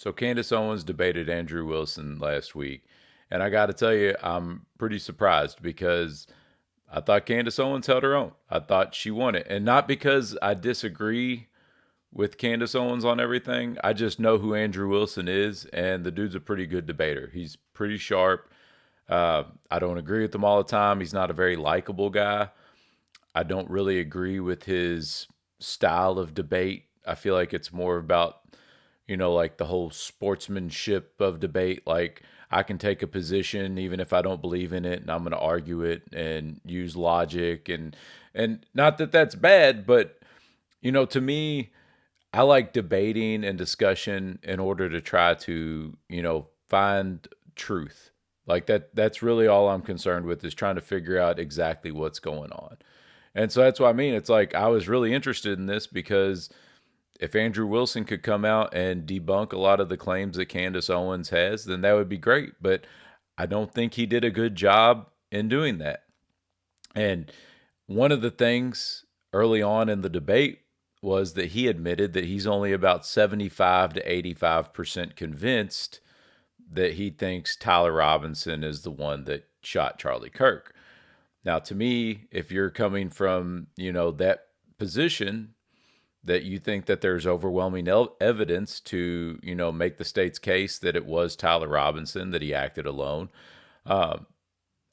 So Candace Owens debated Andrew Wilson last week, and I got to tell you, I'm pretty surprised because I thought Candace Owens held her own. I thought she won it, and not because I disagree with Candace Owens on everything. I just know who Andrew Wilson is, and the dude's a pretty good debater. He's pretty sharp. I don't agree with him all the time. He's not a very likable guy. I don't really agree with his style of debate. I feel like it's more about, like the whole sportsmanship of debate. Like, I can take a position even if I don't believe in it, and I'm going to argue it and use logic. And not that that's bad, but, to me, I like debating and discussion in order to try to, find truth. Like that's really all I'm concerned with is trying to figure out exactly what's going on. And so that's what I mean. It's like I was really interested in this because if Andrew Wilson could come out and debunk a lot of the claims that Candace Owens has, then that would be great. But I don't think he did a good job in doing that. And one of the things early on in the debate was that he admitted that he's only about 75 to 85% convinced that he thinks Tyler Robinson is the one that shot Charlie Kirk. Now, to me, if you're coming from, that position, that you think that there's overwhelming evidence to, make the state's case that it was Tyler Robinson, that he acted alone, um,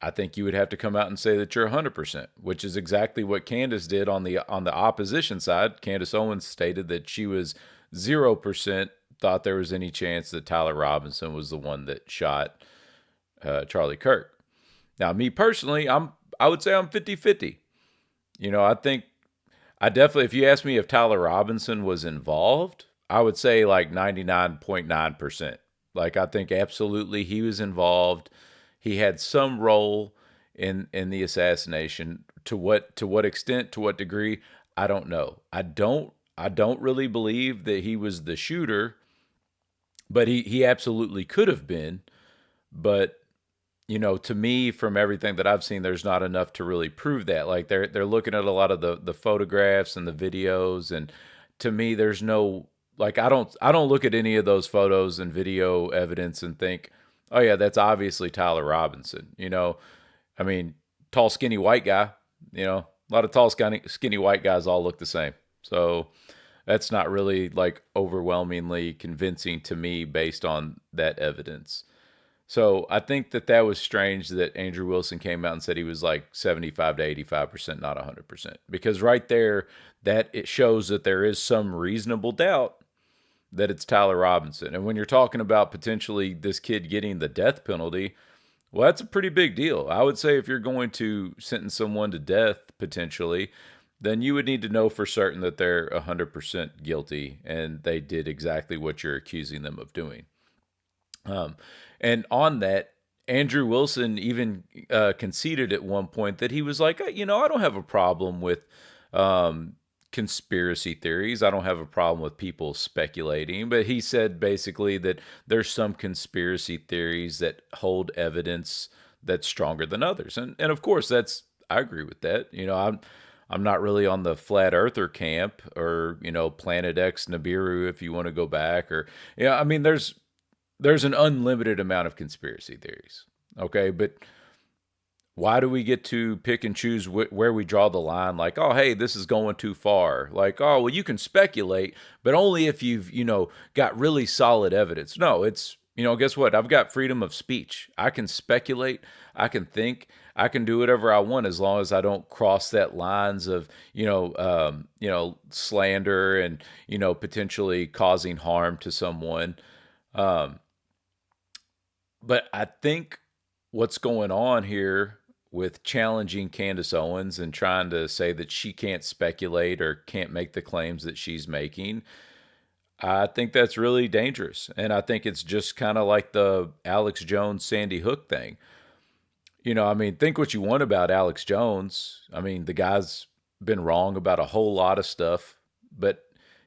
I think you would have to come out and say that you're 100%, which is exactly what Candace did on the opposition side. Candace Owens stated that she was 0% thought there was any chance that Tyler Robinson was the one that shot Charlie Kirk. Now, me personally, I would say I'm 50-50. I think I definitely, if you ask me if Tyler Robinson was involved, I would say like 99.9%. Like, I think absolutely he was involved. He had some role in the assassination. To what extent, to what degree, I don't know. I don't really believe that he was the shooter, but he absolutely could have been. But to me, from everything that I've seen, there's not enough to really prove that. Like they're looking at a lot of the photographs and the videos, and to me, there's no, like, I don't look at any of those photos and video evidence and think, oh yeah, that's obviously Tyler Robinson. I mean, tall, skinny white guy. A lot of tall, skinny white guys all look the same. So that's not really like overwhelmingly convincing to me based on that evidence. So I think that was strange that Andrew Wilson came out and said he was like 75 to 85%, not 100%. Because right there, that it shows that there is some reasonable doubt that it's Tyler Robinson. And when you're talking about potentially this kid getting the death penalty, well, that's a pretty big deal. I would say if you're going to sentence someone to death potentially, then you would need to know for certain that they're 100% guilty and they did exactly what you're accusing them of doing. Um, and on that, Andrew Wilson even conceded at one point that he was like, I don't have a problem with um, conspiracy theories. I don't have a problem with people speculating. But he said basically that there's some conspiracy theories that hold evidence that's stronger than others. And of course, I agree with that. I'm not really on the flat earther camp or, Planet X Nibiru if you want to go back or yeah, I mean there's an unlimited amount of conspiracy theories. Okay, but why do we get to pick and choose where we draw the line? Like, oh, hey, this is going too far. Like, oh, well, you can speculate, but only if you've, got really solid evidence. No, it's, guess what? I've got freedom of speech. I can speculate. I can think. I can do whatever I want as long as I don't cross that lines of, slander and, potentially causing harm to someone. Um, but I think what's going on here with challenging Candace Owens and trying to say that she can't speculate or can't make the claims that she's making, I think that's really dangerous. And I think it's just kind of like the Alex Jones, Sandy Hook thing. I mean, think what you want about Alex Jones. I mean, the guy's been wrong about a whole lot of stuff, but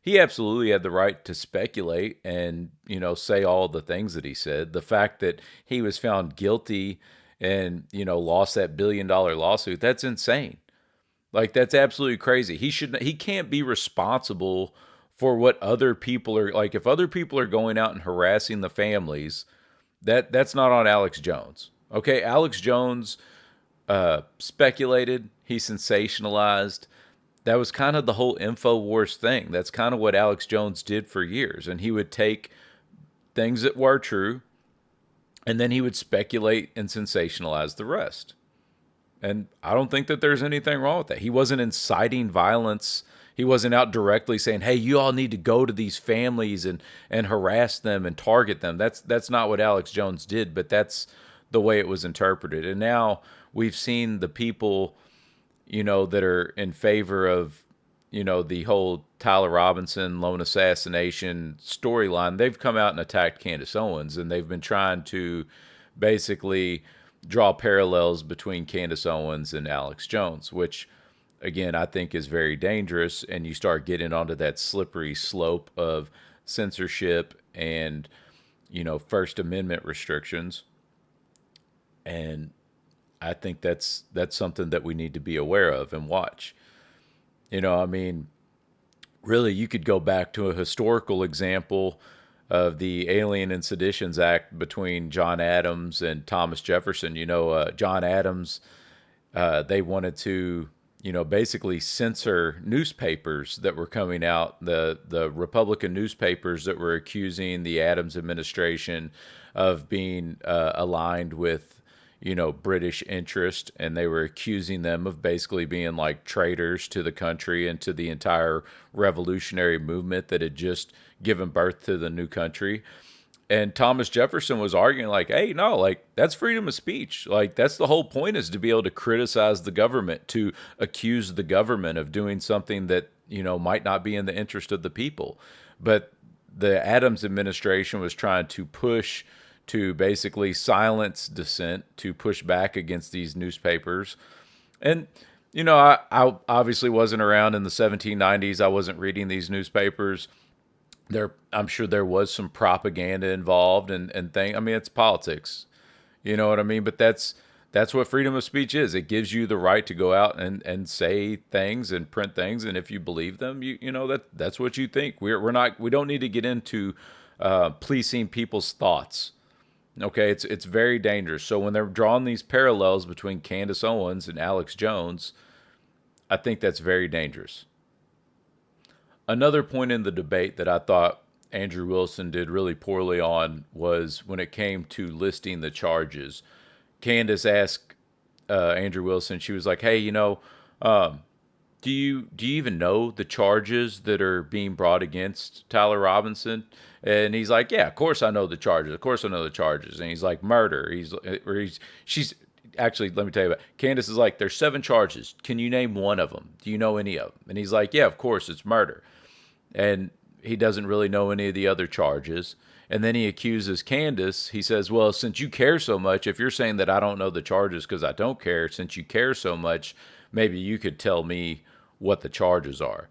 he absolutely had the right to speculate and, say all the things that he said. The fact that he was found guilty and, lost that $1 billion lawsuit, that's insane. Like that's absolutely crazy. He can't be responsible for what other people are like. If other people are going out and harassing the families, that's not on Alex Jones. Okay, Alex Jones speculated, he sensationalized. That was kind of the whole InfoWars thing. That's kind of what Alex Jones did for years. And he would take things that were true, and then he would speculate and sensationalize the rest. And I don't think that there's anything wrong with that. He wasn't inciting violence. He wasn't out directly saying, "Hey, you all need to go to these families and harass them and target them." That's not what Alex Jones did, but that's the way it was interpreted. And now we've seen the people, that are in favor of, the whole Tyler Robinson lone assassination storyline. They've come out and attacked Candace Owens, and they've been trying to basically draw parallels between Candace Owens and Alex Jones, which, again, I think is very dangerous. And you start getting onto that slippery slope of censorship and, First Amendment restrictions. And I think that's something that we need to be aware of and watch. I mean, really, you could go back to a historical example of the Alien and Seditions Act between John Adams and Thomas Jefferson. John Adams, they wanted to, basically censor newspapers that were coming out, the Republican newspapers that were accusing the Adams administration of being aligned with, British interest, and they were accusing them of basically being like traitors to the country and to the entire revolutionary movement that had just given birth to the new country. And Thomas Jefferson was arguing like, "Hey, no, like that's freedom of speech. Like that's the whole point, is to be able to criticize the government, to accuse the government of doing something that, might not be in the interest of the people." But the Adams administration was trying to push to basically silence dissent, to push back against these newspapers. And, I obviously wasn't around in the 1790s. I wasn't reading these newspapers. I'm sure there was some propaganda involved and thing. I mean, it's politics. You know what I mean? But that's what freedom of speech is. It gives you the right to go out and say things and print things, and if you believe them, that's what you think. We don't need to get into policing people's thoughts. Okay, it's very dangerous. So when they're drawing these parallels between Candace Owens and Alex Jones, I think that's very dangerous. Another point in the debate that I thought Andrew Wilson did really poorly on was when it came to listing the charges. Candace asked Andrew Wilson, she was like, "Hey, do you even know the charges that are being brought against Tyler Robinson?" And he's like, "Yeah, of course I know the charges. Of course I know the charges." And he's like, "Murder." She's actually, let me tell you about. Candace is like, "There's 7 charges. Can you name one of them? Do you know any of them?" And he's like, "Yeah, of course, it's murder." And he doesn't really know any of the other charges. And then he accuses Candace. He says, "Well, since you care so much, if you're saying that I don't know the charges because I don't care, since you care so much, maybe you could tell me what the charges are."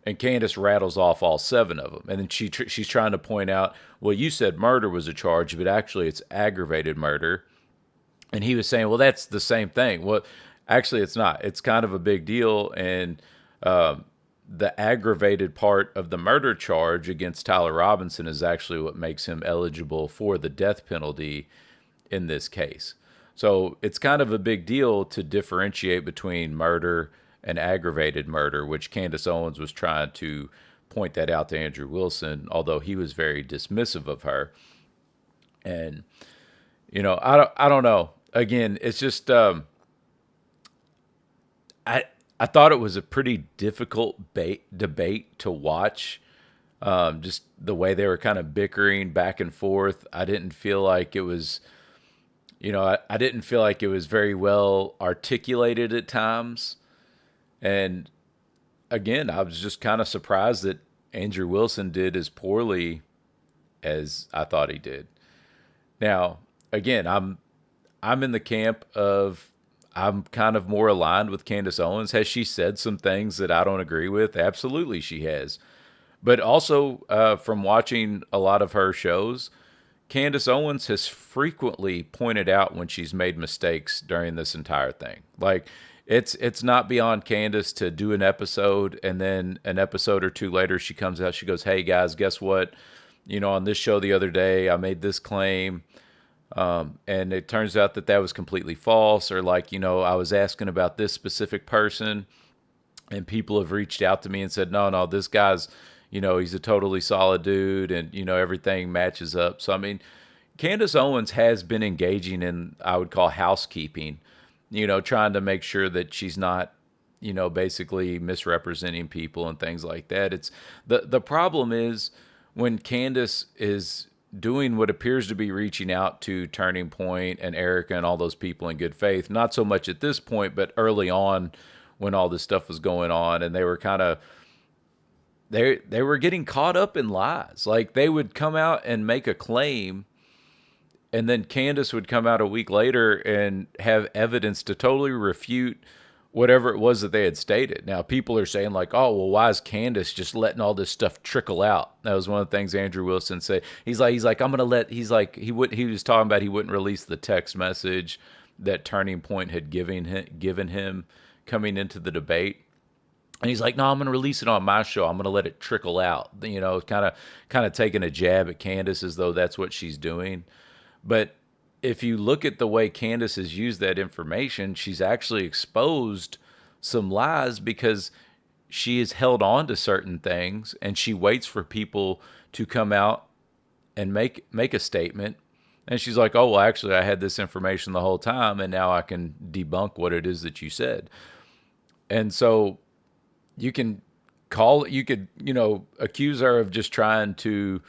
And Candace rattles off all 7 of them. And then she's trying to point out, "Well, you said murder was a charge, but actually it's aggravated murder." And he was saying, "Well, that's the same thing." Well, actually, it's not. It's kind of a big deal. And the aggravated part of the murder charge against Tyler Robinson is actually what makes him eligible for the death penalty in this case. So it's kind of a big deal to differentiate between murder and aggravated murder, which Candace Owens was trying to point that out to Andrew Wilson, although he was very dismissive of her. And, I don't know. Again, it's just, I thought it was a pretty difficult debate to watch. Just the way they were kind of bickering back and forth. I didn't feel like it was, I didn't feel like it was very well articulated at times. And again, I was just kind of surprised that Andrew Wilson did as poorly as I thought he did. Now, again, I'm in the camp of, I'm kind of more aligned with Candace Owens. Has she said some things that I don't agree with? Absolutely, she has. But also, from watching a lot of her shows, Candace Owens has frequently pointed out when she's made mistakes during this entire thing. Like, it's not beyond Candace to do an episode, and then an episode or two later she comes out, she goes, "Hey guys, guess what? On this show the other day, I made this claim, and it turns out that that was completely false." Or like, I was asking about this specific person, and people have reached out to me and said, no, this guy's, he's a totally solid dude, and everything matches up. So I mean, Candace Owens has been engaging in, I would call, housekeeping, trying to make sure that she's not, basically misrepresenting people and things like that. It's the problem is when Candace is doing what appears to be reaching out to Turning Point and Erica and all those people in good faith, not so much at this point, but early on when all this stuff was going on, and they were kind of they were getting caught up in lies. Like they would come out and make a claim, and then Candace would come out a week later and have evidence to totally refute whatever it was that they had stated. Now, people are saying like, "Oh, well, why is Candace just letting all this stuff trickle out?" That was one of the things Andrew Wilson said. He's like, "I'm gonna let." He's like, he was talking about he wouldn't release the text message that Turning Point had given him coming into the debate. And he's like, "No, I'm going to release it on my show. I'm going to let it trickle out." Kind of taking a jab at Candace as though that's what she's doing. But if you look at the way Candace has used that information, she's actually exposed some lies because she has held on to certain things, and she waits for people to come out and make a statement. And she's like, "Oh, well, actually, I had this information the whole time, and now I can debunk what it is that you said." And so you can you could, accuse her of just trying to,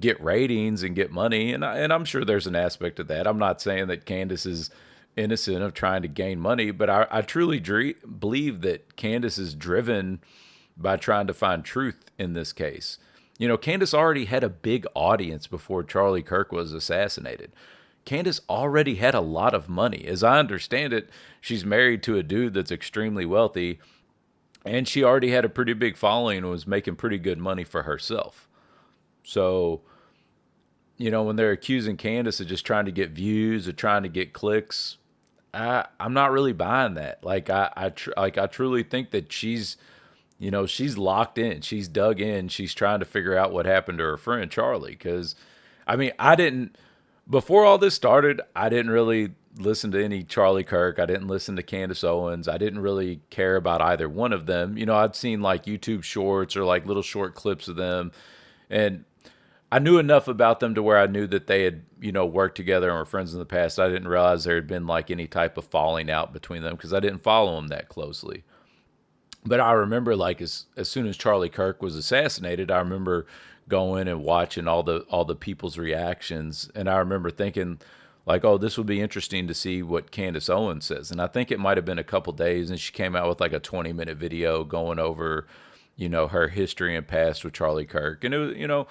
get ratings and get money. And I'm sure there's an aspect of that. I'm not saying that Candace is innocent of trying to gain money, but I truly believe that Candace is driven by trying to find truth in this case. Candace already had a big audience before Charlie Kirk was assassinated. Candace already had a lot of money. As I understand it, she's married to a dude that's extremely wealthy, and she already had a pretty big following and was making pretty good money for herself. So, when they're accusing Candace of just trying to get views or trying to get clicks, I'm not really buying that. Like I truly think that she's locked in, she's dug in, she's trying to figure out what happened to her friend Charlie. Because, I mean, before all this started, I didn't really listen to any Charlie Kirk. I didn't listen to Candace Owens. I didn't really care about either one of them. I'd seen like YouTube shorts or like little short clips of them, and I knew enough about them to where I knew that they had, worked together and were friends in the past. I didn't realize there had been like any type of falling out between them because I didn't follow them that closely. But I remember, like, as soon as Charlie Kirk was assassinated, I remember going and watching all the people's reactions, and I remember thinking, like, "Oh, this would be interesting to see what Candace Owens says." And I think it might have been a couple days, and she came out with like a 20-minute video going over, her history and past with Charlie Kirk, and it was,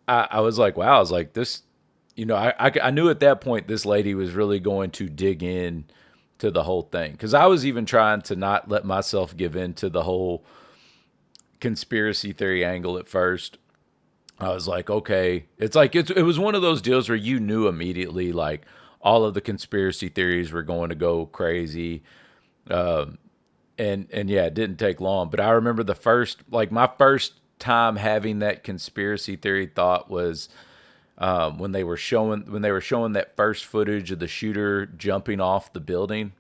I was like, wow, I was like, this, I knew at that point this lady was really going to dig in to the whole thing, because I was even trying to not let myself give in to the whole conspiracy theory angle at first. I was like, okay, it's like it was one of those deals where you knew immediately like all of the conspiracy theories were going to go crazy. And yeah, it didn't take long. But I remember my first time having that conspiracy theory thought was when they were showing that first footage of the shooter jumping off the building.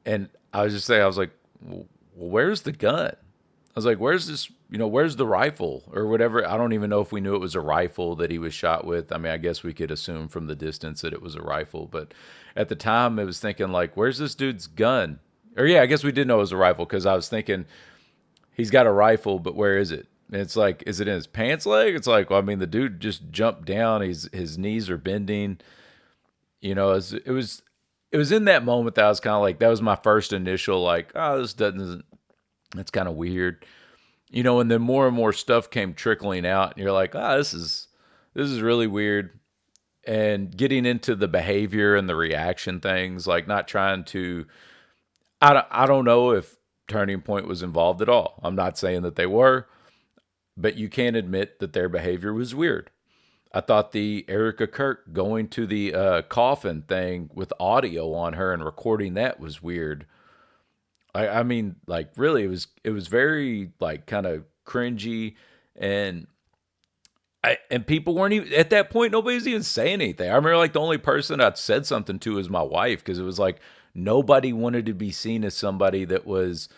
And I was just saying, I was like, well, where's the gun? I was like, where's this, where's the rifle or whatever? I don't even know if we knew it was a rifle that he was shot with. I mean, I guess we could assume from the distance that it was a rifle, but at the time it was thinking like, where's this dude's gun? Or yeah, I guess we did know it was a rifle, because I was thinking he's got a rifle, but where is it? And it's like, is it in his pants leg? It's like, well, I mean, the dude just jumped down. His knees are bending. It was in that moment that I was kind of like, that was my first initial like, oh, this doesn't. That's kind of weird. And then more and more stuff came trickling out, and you're like, this is really weird. And getting into the behavior and the reaction things, like not trying to, I don't know if Turning Point was involved at all. I'm not saying that they were, but you can admit that their behavior was weird. I thought the Erica Kirk going to the coffin thing with audio on her and recording that was weird. I mean, like really, it was very like kind of cringy, and and people weren't even at that point. Nobody's even saying anything. I remember like the only person I'd said something to was my wife because it was like nobody wanted to be seen as somebody that was,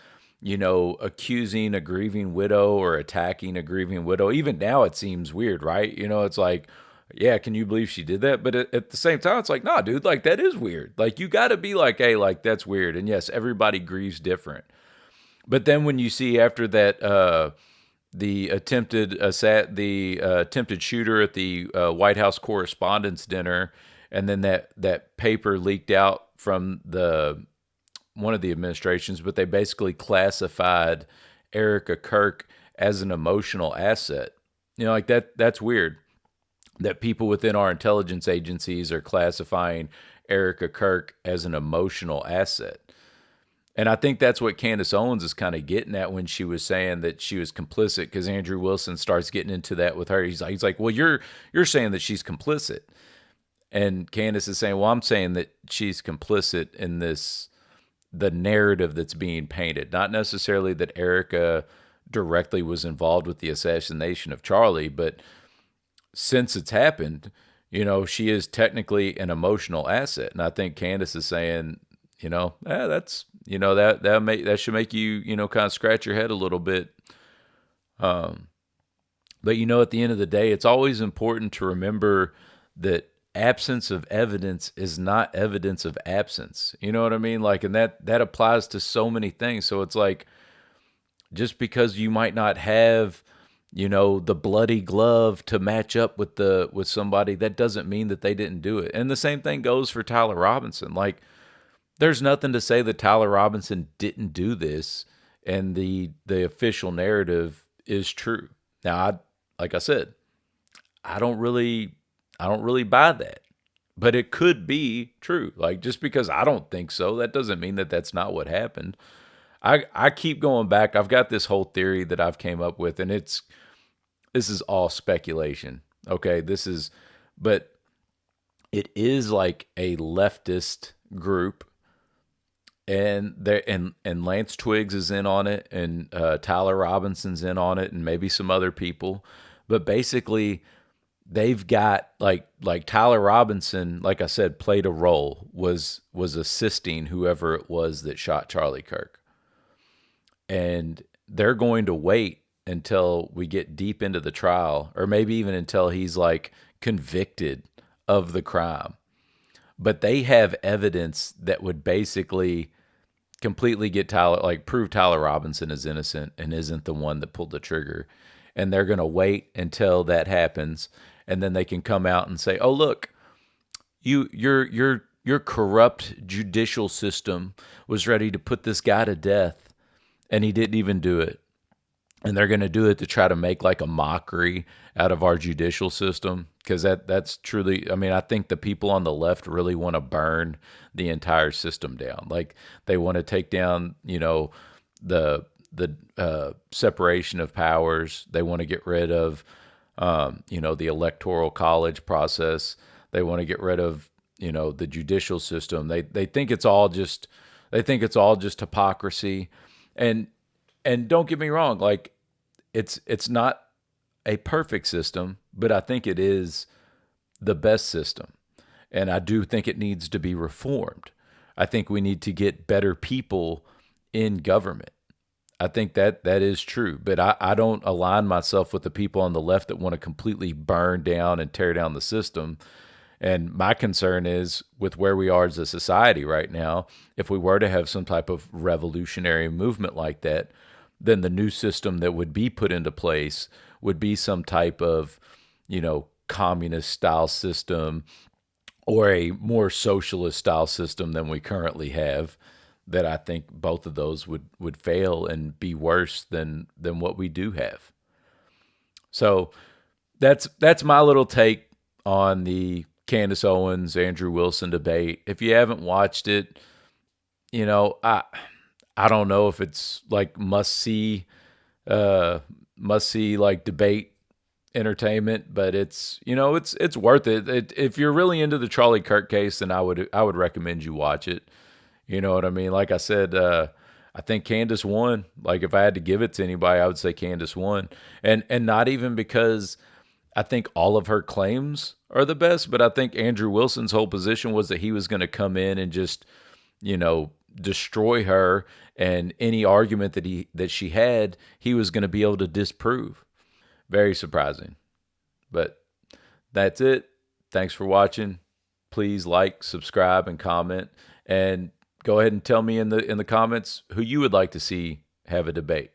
accusing a grieving widow or attacking a grieving widow. Even now, it seems weird, right? It's like, yeah, can you believe she did that? But at the same time, it's like, nah, dude, like that is weird. Like you got to be like, hey, like that's weird. And yes, everybody grieves different. But then when you see after that, the attempted shooter at the White House Correspondents' Dinner, and then that paper leaked out from the one of the administrations, but they basically classified Erica Kirk as an emotional asset. Like that's weird that people within our intelligence agencies are classifying Erica Kirk as an emotional asset. And I think that's what Candace Owens is kind of getting at when she was saying that she was complicit, because Andrew Wilson starts getting into that with her. He's like, well, you're saying that she's complicit, and Candace is saying, well, I'm saying that she's complicit in the narrative that's being painted, not necessarily that Erica directly was involved with the assassination of Charlie, but since it's happened, she is technically an emotional asset. And I think Candace is saying, that's that should make you kind of scratch your head a little bit. But at the end of the day, it's always important to remember that absence of evidence is not evidence of absence. You know what I mean? Like, and that applies to so many things. So it's like, just because you might not have the bloody glove to match up with somebody, that doesn't mean that they didn't do it. And the same thing goes for Tyler Robinson. Like, there's nothing to say that Tyler Robinson didn't do this, and the official narrative is true. Now, like I said, I don't really buy that, but it could be true. Like, just because I don't think so, that doesn't mean that that's not what happened. I keep going back. I've got this whole theory that I've came up with, and this is all speculation. Okay, but it is like a leftist group, and Lance Twiggs is in on it, and Tyler Robinson's in on it, and maybe some other people. But basically, they've got like Tyler Robinson, like I said, played a role, was assisting whoever it was that shot Charlie Kirk, and they're going to wait until we get deep into the trial, or maybe even until he's like convicted of the crime. But they have evidence that would basically completely get Tyler, like prove Tyler Robinson is innocent and isn't the one that pulled the trigger. And they're going to wait until that happens, and then they can come out and say, "Oh, look, your corrupt judicial system was ready to put this guy to death, and he didn't even do it." And they're going to do it to try to make like a mockery out of our judicial system, because that's truly, I mean, I think the people on the left really want to burn the entire system down. Like, they want to take down the separation of powers. They want to get rid of the electoral college process. They want to get rid of the judicial system. They think it's all just hypocrisy. And don't get me wrong, like, it's not a perfect system, but I think it is the best system. And I do think it needs to be reformed. I think we need to get better people in government. I think that is true. But I don't align myself with the people on the left that want to completely burn down and tear down the system. And my concern is, with where we are as a society right now, if we were to have some type of revolutionary movement like that, then the new system that would be put into place would be some type of, communist style system, or a more socialist style system than we currently have. That I think both of those would fail and be worse than what we do have. So that's my little take on the Candace Owens Andrew Wilson debate. If you haven't watched it, I don't know if it's like must see like debate entertainment, but it's worth it. If you're really into the Charlie Kirk case, then I would recommend you watch it. You know what I mean? Like I said, I think Candace won. Like if I had to give it to anybody, I would say Candace won, and not even because I think all of her claims are the best, but I think Andrew Wilson's whole position was that he was going to come in and just destroy her, and any argument that she had, he was going to be able to disprove. Very surprising. But that's it. Thanks for watching. Please like, subscribe, and comment. And go ahead and tell me in the comments who you would like to see have a debate.